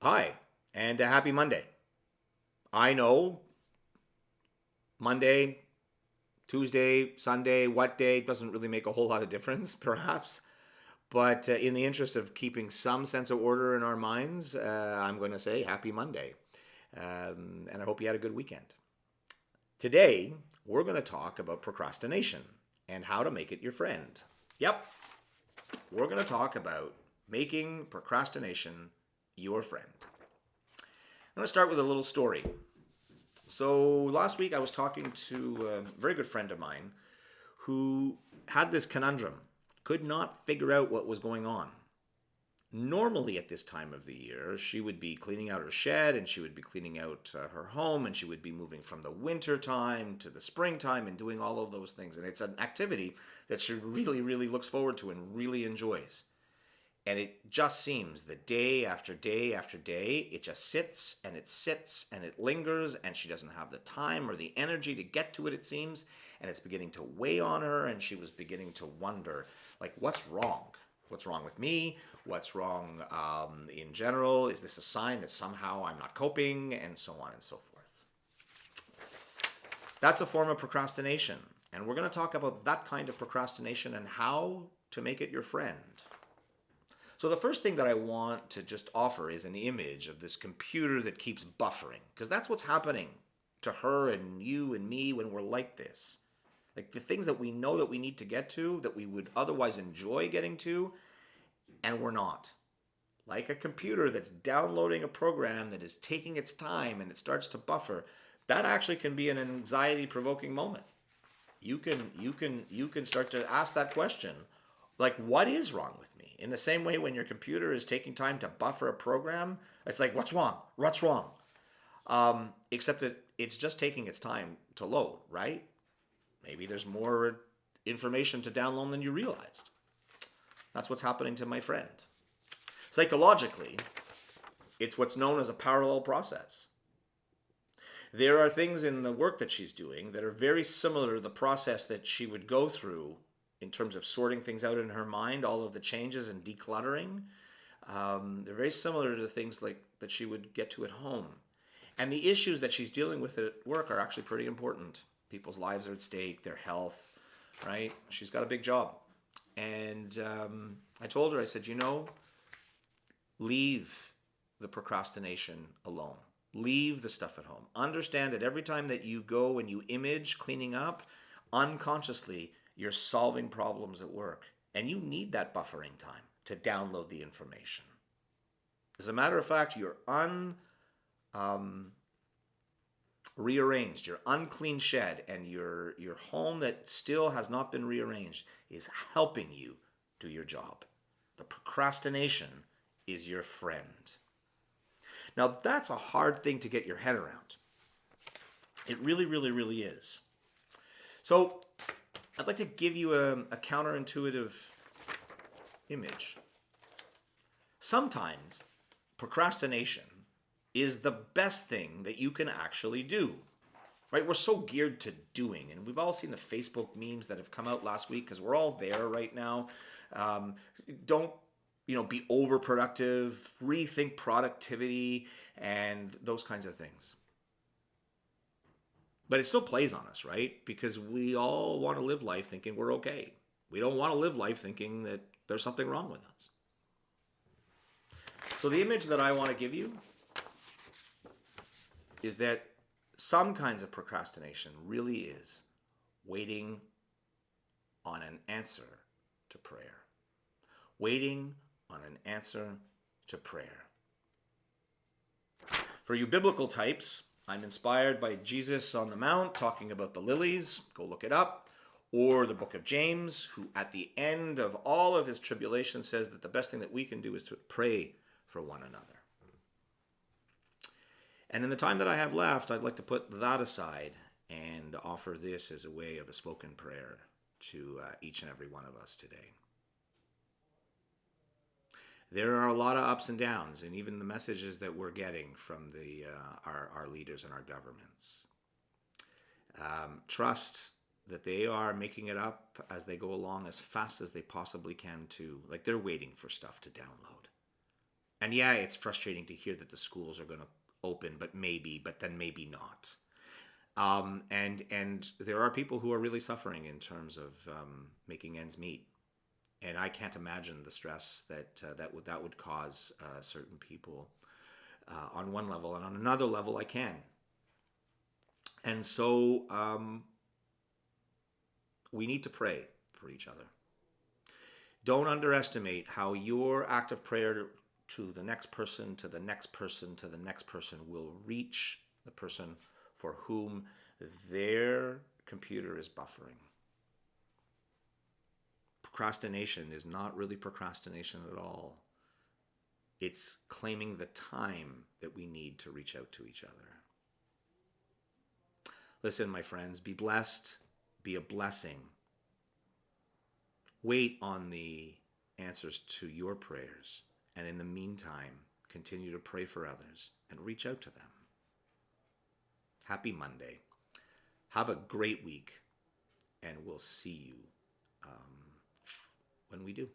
Hi, and a happy Monday. I know Monday, Tuesday, Sunday, what day doesn't really make a whole lot of difference, perhaps. But in the interest of keeping some sense of order in our minds, I'm going to say happy Monday. And I hope you had a good weekend. Today, we're going to talk about procrastination and how to make it your friend. Yep, we're going to talk about making procrastination your friend. I'm going to start with a little story. So last week I was talking to a very good friend of mine who had this conundrum, could not figure out what was going on. Normally at this time of the year, she would be cleaning out her shed and she would be cleaning out her home and she would be moving from the winter time to the springtime and doing all of those things. And it's an activity that she really, really looks forward to and really enjoys. And it just seems that day after day after day, it just sits and it sits and it lingers, and she doesn't have the time or the energy to get to it, it seems. And it's beginning to weigh on her, and she was beginning to wonder, like, what's wrong? What's wrong with me? What's wrong in general? Is this a sign that somehow I'm not coping? And so on and so forth. That's a form of procrastination. And we're going to talk about that kind of procrastination and how to make it your friend. So the first thing that I want to just offer is an image of this computer that keeps buffering, because that's what's happening to her and you and me when we're like this. Like the things that we know that we need to get to, that we would otherwise enjoy getting to, and we're not. Like a computer that's downloading a program that is taking its time and it starts to buffer, that actually can be an anxiety-provoking moment. You can start to ask that question, like, what is wrong with me? In the same way, when your computer is taking time to buffer a program, it's like, what's wrong? What's wrong? Except that it's just taking its time to load, right? Maybe there's more information to download than you realized. That's what's happening to my friend. Psychologically, it's what's known as a parallel process. There are things in the work that she's doing that are very similar to the process that she would go through in terms of sorting things out in her mind, all of the changes and decluttering. They're very similar to the things like that she would get to at home. And the issues that she's dealing with at work are actually pretty important. People's lives are at stake, their health, right? She's got a big job. And I told her, I said, leave the procrastination alone. Leave the stuff at home. Understand that every time that you go and you image cleaning up, unconsciously, you're solving problems at work. And you need that buffering time to download the information. As a matter of fact, your rearranged, your unclean shed, and your home that still has not been rearranged is helping you do your job. The procrastination is your friend. Now, that's a hard thing to get your head around. It really, really, really is. So, I'd like to give you a counterintuitive image. Sometimes procrastination is the best thing that you can actually do. Right? We're so geared to doing, and we've all seen the Facebook memes that have come out last week because we're all there right now. Don't be overproductive, rethink productivity, and those kinds of things. But it still plays on us, right? Because we all want to live life thinking we're okay. We don't want to live life thinking that there's something wrong with us. So the image that I want to give you is that some kinds of procrastination really is waiting on an answer to prayer. Waiting on an answer to prayer. For you biblical types, I'm inspired by Jesus on the Mount talking about the lilies. Go look it up. Or the book of James, who at the end of all of his tribulation says that the best thing that we can do is to pray for one another. And in the time that I have left, I'd like to put that aside and offer this as a way of a spoken prayer to each and every one of us today. There are a lot of ups and downs, and even the messages that we're getting from our leaders and our governments. Trust that they are making it up as they go along as fast as they possibly can too. Like they're waiting for stuff to download. And yeah, it's frustrating to hear that the schools are going to open, but then maybe not. And there are people who are really suffering in terms of making ends meet. And I can't imagine the stress that would cause certain people on one level, and on another level, I can. And so we need to pray for each other. Don't underestimate how your act of prayer to the next person, to the next person, to the next person will reach the person for whom their computer is buffering. Procrastination is not really procrastination at all. It's claiming the time that we need to reach out to each other. Listen, my friends, be blessed, be a blessing. Wait on the answers to your prayers. And in the meantime, continue to pray for others and reach out to them. Happy Monday. Have a great week. And we'll see you when we do.